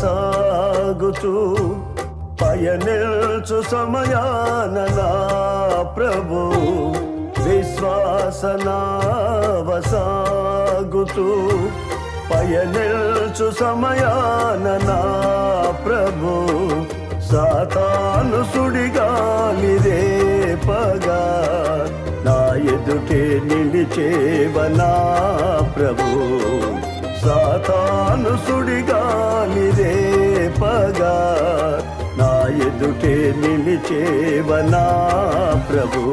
విశ్వాసనావసాగుచు పయనిల్చు సమయాన నా ప్రభు విశ్వాసనావసాగుచు పయనిల్చు సమయాన నా ప్రభు సాతాను సుడిగాలి రేపగా నా ఎదుటే నిలిచేవనా ప్రభు సాతాను సుడిగాలి రేపగా నా ఎదుటే నిలిచేవనా ప్రభు